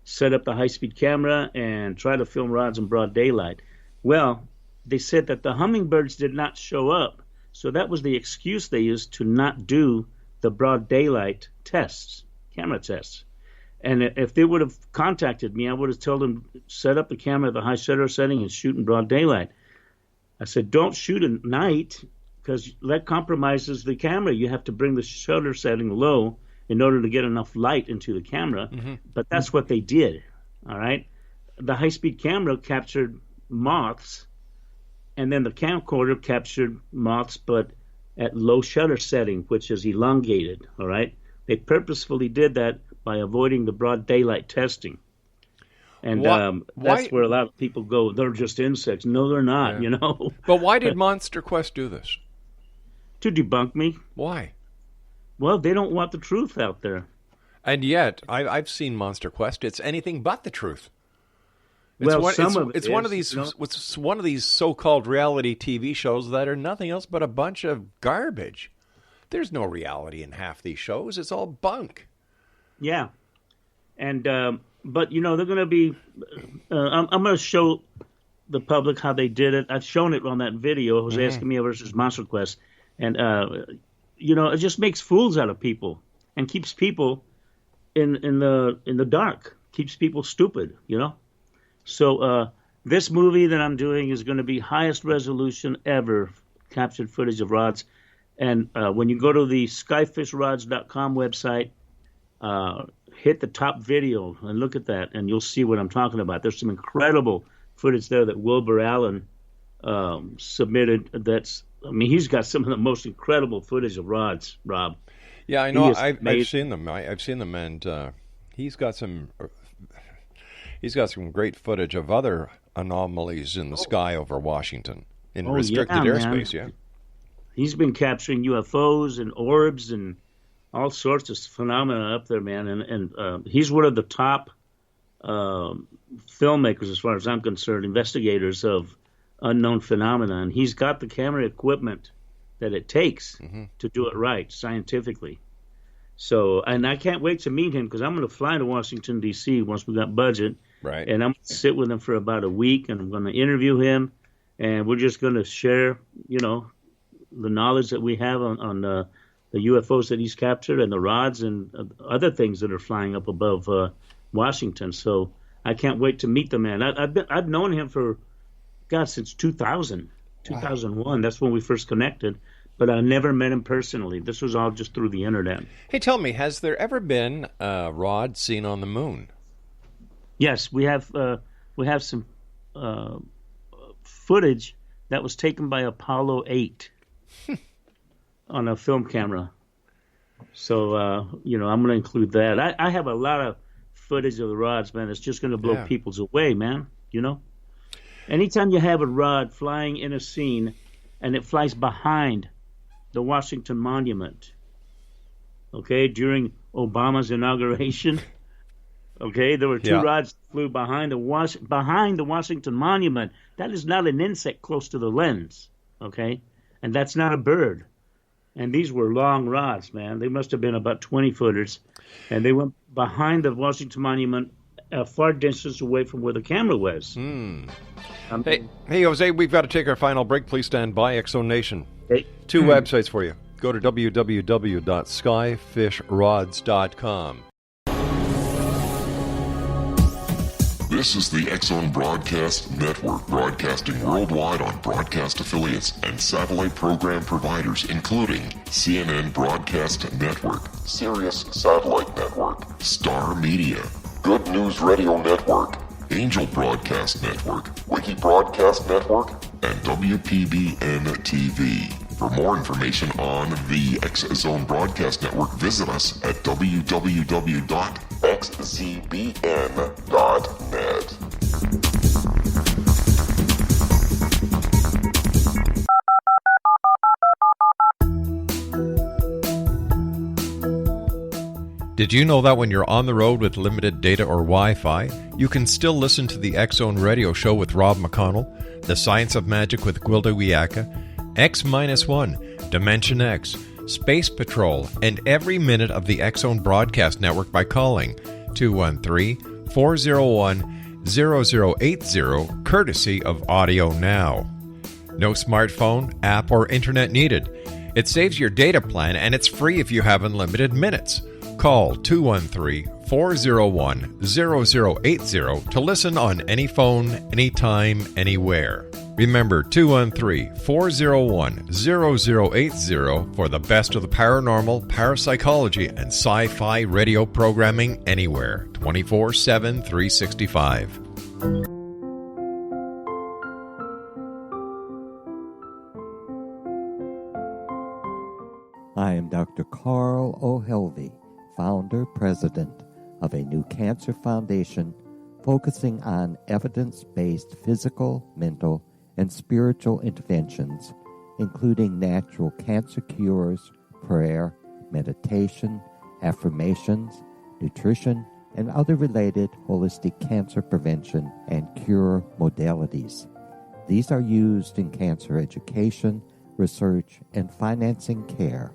set up the high-speed camera and try to film rods in broad daylight. Well, they said that the hummingbirds did not show up, so that was the excuse they used to not do the broad daylight tests, camera tests. And if they would have contacted me, I would have told them, set up the camera at the high shutter setting and shoot in broad daylight. I said, don't shoot at night because that compromises the camera. You have to bring the shutter setting low in order to get enough light into the camera. Mm-hmm. But that's what they did, all right? The high-speed camera captured moths, and then the camcorder captured moths, but at low shutter setting, which is elongated, all right? They purposefully did that by avoiding the broad daylight testing. And that's where a lot of people go, they're just insects. No, they're not, you know. But why did Monster Quest do this? To debunk me. Why? Well, they don't want the truth out there. And yet, I've seen Monster Quest. It's anything but the truth. It's one of these so-called reality TV shows that are nothing else but a bunch of garbage. There's no reality in half these shows. It's all bunk. Yeah. And but you know they're going to be. I'm going to show the public how they did it. I've shown it on that video, Jose Escamilla versus Monster Quest, and you know it just makes fools out of people and keeps people in the dark. Keeps people stupid. You know. So this movie that I'm doing is going to be highest resolution ever captured footage of rods. And when you go to the skyfishrods.com website, hit the top video and look at that, and you'll see what I'm talking about. There's some incredible footage there that Wilbur Allen submitted. He's got some of the most incredible footage of rods, Rob. Yeah, I know. I've seen them. I've seen them, and he's got some great footage of other anomalies in the sky over Washington in restricted airspace. Man. Yeah. He's been capturing UFOs and orbs and all sorts of phenomena up there, man. And he's one of the top filmmakers, as far as I'm concerned, investigators of unknown phenomena. And he's got the camera equipment that it takes to do it right scientifically. So, and I can't wait to meet him because I'm going to fly to Washington, D.C. once we got budget. Right. And I'm going to sit with him for about a week, and I'm going to interview him. And we're just going to share, you know, the knowledge that we have on the UFOs that he's captured and the rods and other things that are flying up above Washington. So I can't wait to meet the man. I've known him for, since 2000, 2001. Wow. That's when we first connected. But I never met him personally. This was all just through the internet. Hey, tell me, has there ever been a rod seen on the moon? Yes, we have some footage that was taken by Apollo 8 on a film camera. So, you know, I'm going to include that. I have a lot of footage of the rods, man. It's just going to blow people's away, man, you know? Anytime you have a rod flying in a scene and it flies behind the Washington Monument, okay, during Obama's inauguration, okay, there were two rods that flew behind the Washington Monument. That is not an insect close to the lens, okay, and that's not a bird. And these were long rods, man. They must have been about 20 footers, and they went behind the Washington Monument a far distance away from where the camera was. Hey, Jose, we've got to take our final break. Please stand by. Exo Nation. Hey. Two websites for you. Go to www.skyfishrods.com. This is the X-Zone Broadcast Network, broadcasting worldwide on broadcast affiliates and satellite program providers, including CNN Broadcast Network, Sirius Satellite Network, Star Media, Good News Radio Network, Angel Broadcast Network, Wiki Broadcast Network, and WPBN TV. For more information on the X-Zone Broadcast Network, visit us at www.xzbn.net. Did you know that when you're on the road with limited data or Wi-Fi, you can still listen to the X-Zone Radio Show with Rob McConnell, The Science of Magic with Gwilda Wiyaka, X-1, Dimension X, Space Patrol, and every minute of the X-Zone Broadcast Network by calling 213-401-0080, courtesy of Audio Now. No smartphone, app, or internet needed. It saves your data plan, and it's free if you have unlimited minutes. Call 213-401-0080 to listen on any phone, anytime, anywhere. Remember 213-401-0080 for the best of the paranormal, parapsychology, and sci-fi radio programming anywhere, 24/7, 365. I am Dr. Carl O'Helvey, founder, president of a new cancer foundation focusing on evidence-based physical, mental, and spiritual interventions, including natural cancer cures, prayer, meditation, affirmations, nutrition, and other related holistic cancer prevention and cure modalities. These are used in cancer education, research, and financing care.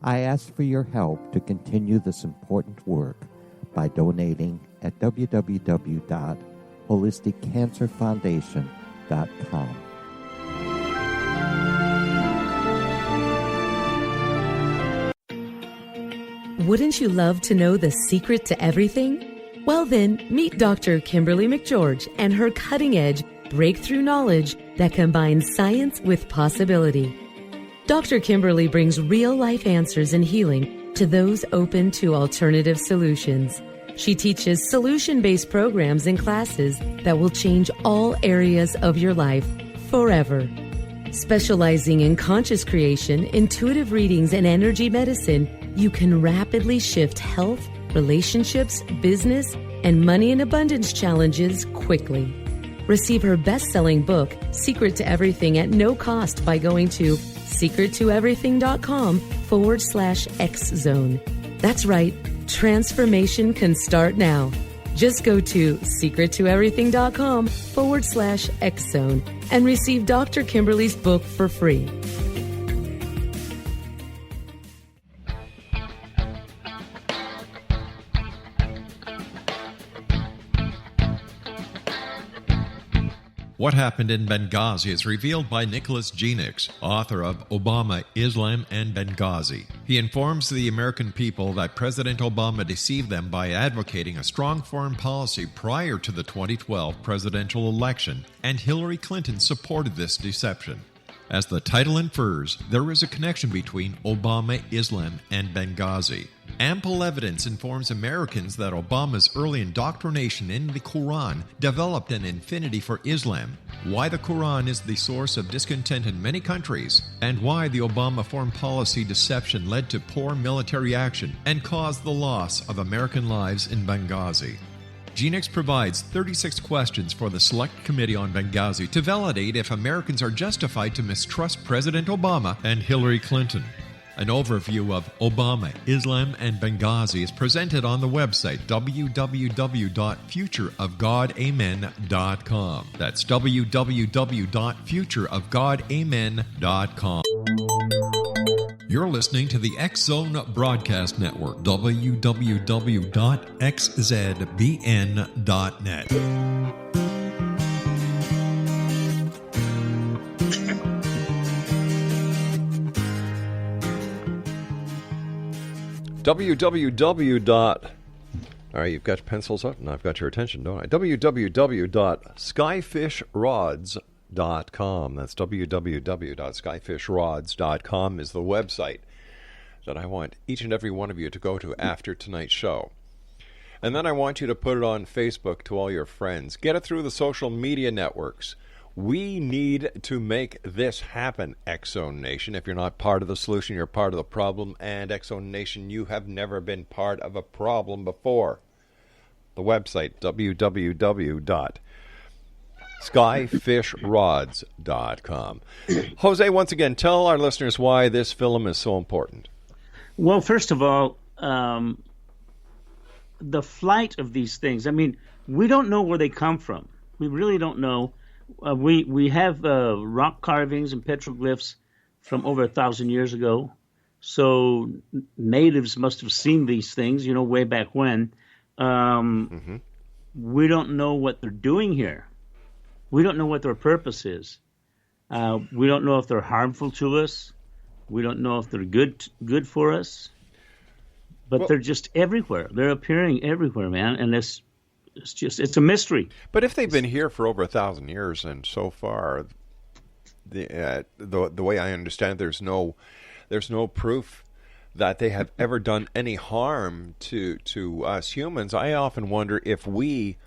I ask for your help to continue this important work by donating at www.holisticcancerfoundation.com. Wouldn't you love to know the secret to everything? Well then, meet Dr. Kimberly McGeorge and her cutting-edge breakthrough knowledge that combines science with possibility. Dr. Kimberly brings real-life answers and healing to those open to alternative solutions. She teaches solution-based programs and classes that will change all areas of your life forever. Specializing in conscious creation, intuitive readings, and energy medicine, you can rapidly shift health, relationships, business, and money and abundance challenges quickly. Receive her best-selling book, Secret to Everything, at no cost by going to secrettoeverything.com/X-Zone. That's right, transformation can start now. Just go to secrettoeverything.com/X-Zone and receive Dr. Kimberly's book for free. What Happened in Benghazi is revealed by Nicholas Genix, author of Obama, Islam, and Benghazi. He informs the American people that President Obama deceived them by advocating a strong foreign policy prior to the 2012 presidential election, and Hillary Clinton supported this deception. As the title infers, there is a connection between Obama, Islam, and Benghazi. Ample evidence informs Americans that Obama's early indoctrination in the Quran developed an affinity for Islam, why the Quran is the source of discontent in many countries, and why the Obama foreign policy deception led to poor military action and caused the loss of American lives in Benghazi. Genix provides 36 questions for the Select Committee on Benghazi to validate if Americans are justified to mistrust President Obama and Hillary Clinton. An overview of Obama, Islam, and Benghazi is presented on the website www.futureofgodamen.com. That's www.futureofgodamen.com. You're listening to the X-Zone Broadcast Network, www.xzbn.net. All right, you've got your pencils up, and I've got your attention, don't I? www.skyfishrods.com. That's www.skyfishrods.com is the website that I want each and every one of you to go to after tonight's show. And then I want you to put it on Facebook to all your friends. Get it through the social media networks. We need to make this happen, X-Zone Nation. If you're not part of the solution, you're part of the problem. And X-Zone Nation, you have never been part of a problem before. The website, www.skyfishrods.com. Jose, once again, tell our listeners why this film is so important. Well, first of all, the flight of these things. I mean, we don't know where they come from. We really don't know. We have rock carvings and petroglyphs from over 1,000 years ago. So natives must have seen these things, way back when. We don't know what they're doing here. We don't know what their purpose is. We don't know if they're harmful to us. We don't know if they're good for us. but they're just everywhere. They're appearing everywhere, man, and it's a mystery. But if they've been here for over 1,000 years, and so far, the way I understand, there's no proof that they have ever done any harm to us humans. I often wonder if we,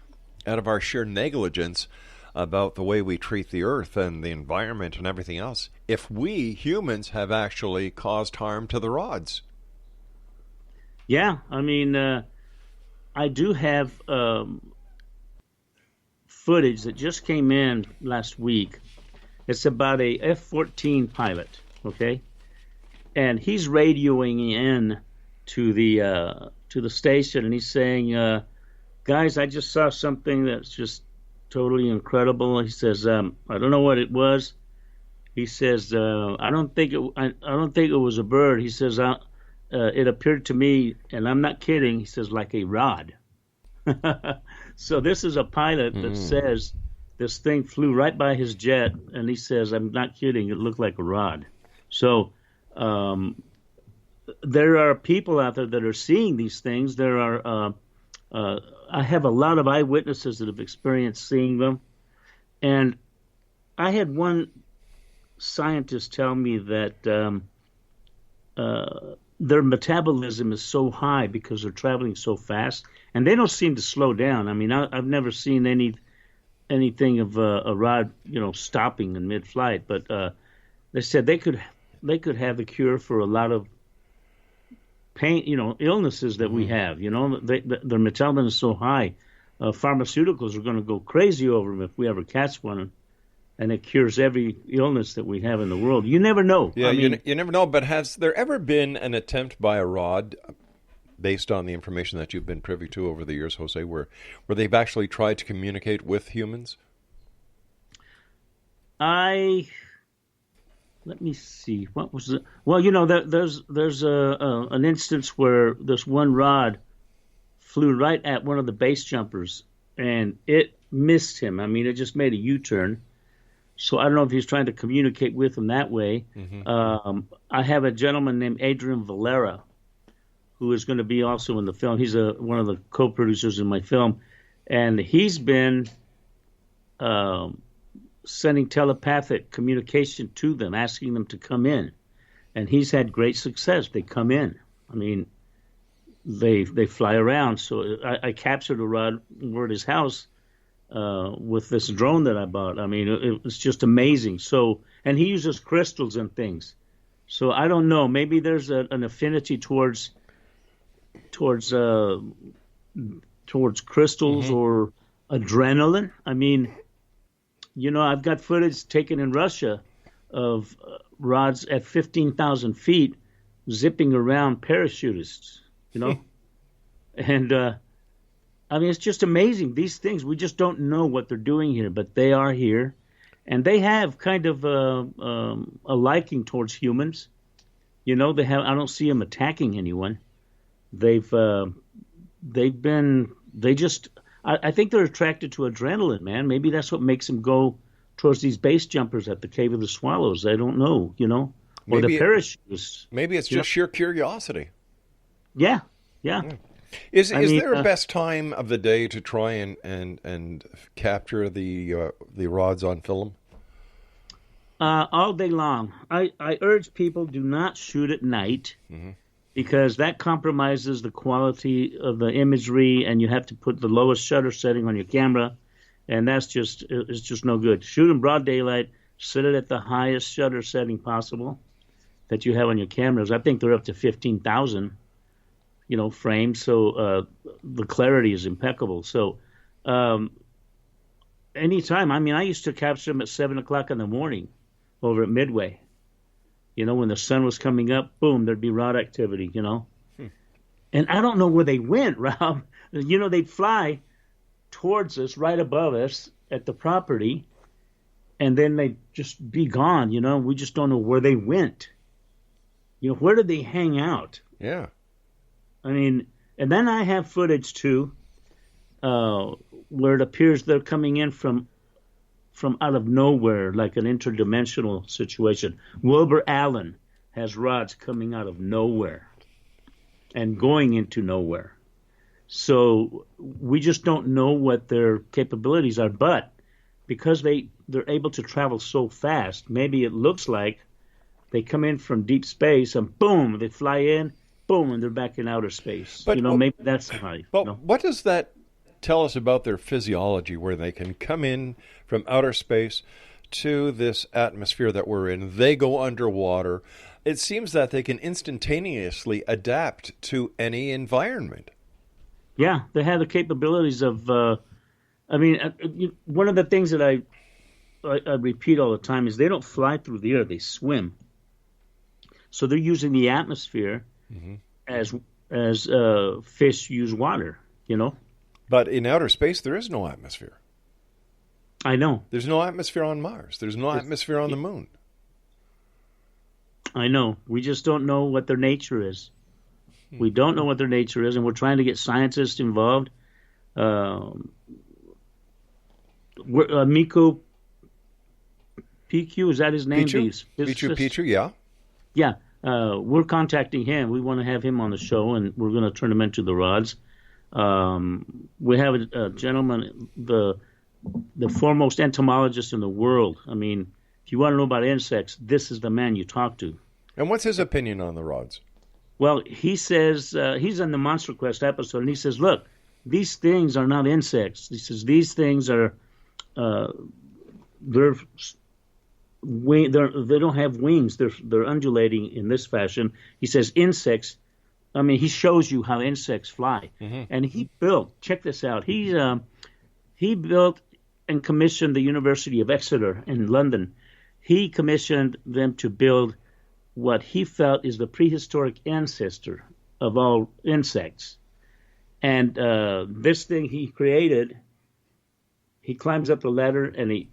out of our sheer negligence about the way we treat the earth and the environment and everything else, if we humans have actually caused harm to the rods. Yeah, I mean, I do have footage that just came in last week. It's about a F-14 pilot, okay? And he's radioing in to the station, and he's saying, guys, I just saw something that's just totally incredible. He says, I don't know what it was. He says, I don't think it was a bird. He says, it appeared to me, and I'm not kidding, he says, like a rod. So this is a pilot that says this thing flew right by his jet, and he says, I'm not kidding, it looked like a rod. So there are people out there that are seeing these things. There are I have a lot of eyewitnesses that have experienced seeing them. And I had one scientist tell me that their metabolism is so high because they're traveling so fast, and they don't seem to slow down. I mean, I've never seen anything of a rod, stopping in mid-flight, but they said they could have the cure for a lot of pain, illnesses that we have. Their metabolism is so high. Pharmaceuticals are going to go crazy over them if we ever catch one, and it cures every illness that we have in the world. You never know. Yeah, you never know. But has there ever been an attempt by a rod, based on the information that you've been privy to over the years, Jose, where they've actually tried to communicate with humans? Let me see. What was it? Well, there's an instance where this one rod flew right at one of the base jumpers, and it missed him. I mean, it just made a U-turn. So I don't know if he's trying to communicate with him that way. Mm-hmm. I have a gentleman named Adrian Valera, who is going to be also in the film. He's one of the co-producers in my film, and he's been sending telepathic communication to them, asking them to come in, and he's had great success. They come in. I mean, they fly around. So I captured a rod over at his house with this drone that I bought. I mean, it was just amazing. So, and he uses crystals and things. So I don't know. Maybe there's an affinity towards crystals mm-hmm. or adrenaline. I mean, I've got footage taken in Russia of rods at 15,000 feet zipping around parachutists, and I mean, it's just amazing. These things, we just don't know what they're doing here, but they are here, and they have kind of a liking towards humans. They have. I don't see them attacking anyone. I think they're attracted to adrenaline, man. Maybe that's what makes them go towards these base jumpers at the Cave of the Swallows. I don't know, or the parachutists. Maybe it's just sheer curiosity. Yeah. Is there a best time of the day to try and capture the rods on film? All day long. I urge people, do not shoot at night. Mm-hmm. Because that compromises the quality of the imagery, and you have to put the lowest shutter setting on your camera, and it's just no good. Shoot in broad daylight, set it at the highest shutter setting possible that you have on your cameras. I think they're up to 15,000, frames, so the clarity is impeccable. So anytime, I mean, I used to capture them at 7 o'clock in the morning over at Midway. When the sun was coming up, boom, there'd be rod activity, And I don't know where they went, Rob. They'd fly towards us, right above us at the property, and then they'd just be gone, We just don't know where they went. Where did they hang out? Yeah. I mean, and then I have footage, too, where it appears they're coming in from out of nowhere, like an interdimensional situation. Wilbur Allen has rods coming out of nowhere. and going into nowhere. So we just don't know what their capabilities are. But because they're able to travel so fast, maybe it looks like they come in from deep space and boom, they fly in, boom, and they're back in outer space. But, maybe that's how. But what does that tell us about their physiology, where they can come in from outer space to this atmosphere that we're in? They go underwater. It seems that they can instantaneously adapt to any environment. Yeah, they have the capabilities of. One of the things that I repeat all the time is they don't fly through the air; they swim. So they're using the atmosphere as fish use water. But in outer space, there is no atmosphere. I know. There's no atmosphere on Mars. There's no atmosphere on the moon. I know. We just don't know what their nature is. We don't know what their nature is, and we're trying to get scientists involved. Miko PQ, is that his name? Pichu, yeah. Yeah. We're contacting him. We want to have him on the show, and we're going to turn him into the rods. We have a gentleman, the foremost entomologist in the world. I mean, if you want to know about insects, this is the man you talk to. And what's his opinion on the rods? Well, he says, he's on the Monster Quest episode, and he says, look, these things are not insects. He says they don't have wings. They're undulating in this fashion. He says insects. I mean, he shows you how insects fly. And he built. Check this out. He built and commissioned the University of Exeter in London. He commissioned them to build what he felt is the prehistoric ancestor of all insects. And this thing he created, he climbs up the ladder and he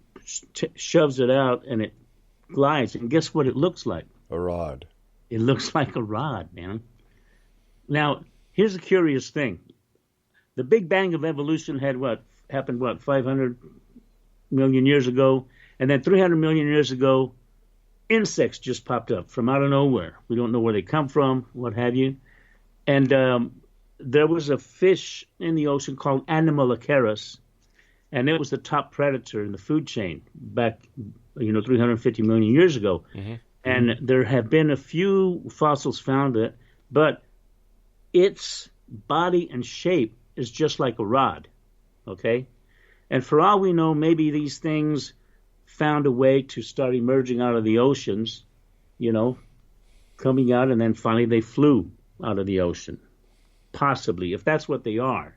shoves it out and it glides. And guess what it looks like? A rod. It looks like a rod, man. Now, here's a curious thing. The Big Bang of evolution happened 500 million years ago? And then 300 million years ago, insects just popped up from out of nowhere. We don't know where they come from, what have you. And there was a fish in the ocean called Anomalocaris, and it was the top predator in the food chain back, 350 million years ago. And there have been a few fossils found it, but its body and shape is just like a rod, okay? And for all we know, maybe these things found a way to start emerging out of the oceans, coming out, and then finally they flew out of the ocean, possibly, if that's what they are,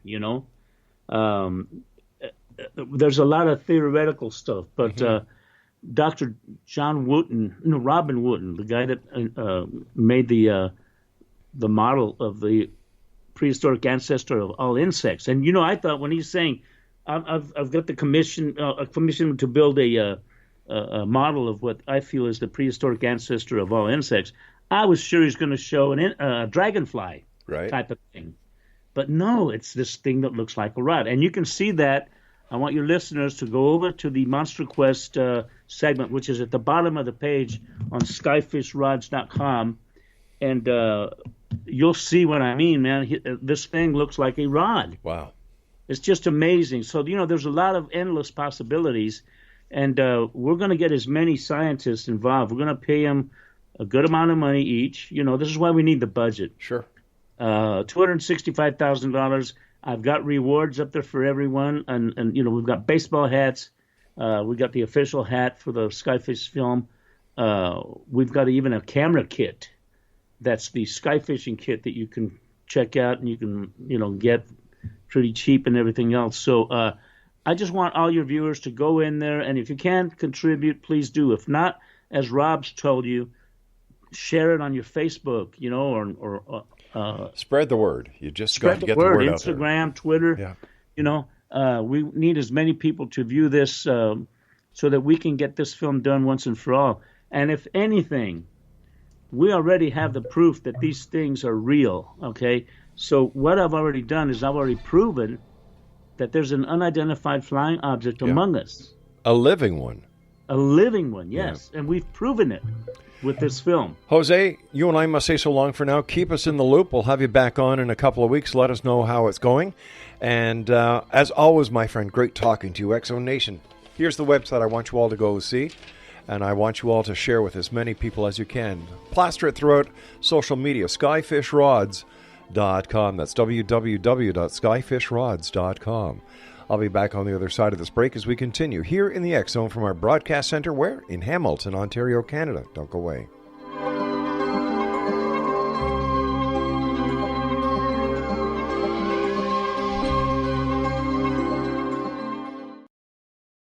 There's a lot of theoretical stuff, but Dr. Robin Wooten, the guy that made the model of the prehistoric ancestor of all insects, and I thought when he's saying I've got the commission to build a model of what I feel is the prehistoric ancestor of all insects, I was sure he's going to show a dragonfly type of thing, but no, it's this thing that looks like a rod, and you can see that. I want your listeners to go over to the Monster Quest segment, which is at the bottom of the page on skyfishrods.com, and you'll see what I mean, man. This thing looks like a rod. Wow. It's just amazing. So, there's a lot of endless possibilities, and we're going to get as many scientists involved. We're going to pay them a good amount of money each. This is why we need the budget. Sure. $265,000. I've got rewards up there for everyone, and we've got baseball hats. We've got the official hat for the Skyfish film. We've got even a camera kit. That's the skyfishing kit that you can check out and you can, get pretty cheap and everything else. So I just want all your viewers to go in there, and if you can contribute, please do. If not, as Rob's told you, share it on your Facebook, or spread the word. You just got to get the word out there. Instagram, Twitter. Yeah. We need as many people to view this so that we can get this film done once and for all. And if anything, we already have the proof that these things are real, okay? So what I've already done is I've already proven that there's an unidentified flying object among us. A living one. A living one, yes. Yeah. And we've proven it with this film. Jose, you and I must say so long for now. Keep us in the loop. We'll have you back on in a couple of weeks. Let us know how it's going. And as always, my friend, great talking to you, X-Zone Nation. Here's the website I want you all to go see, and I want you all to share with as many people as you can. Plaster it throughout social media, skyfishrods.com. That's www.skyfishrods.com. I'll be back on the other side of this break as we continue here in the X-Zone from our broadcast center, where? In Hamilton, Ontario, Canada. Don't go away.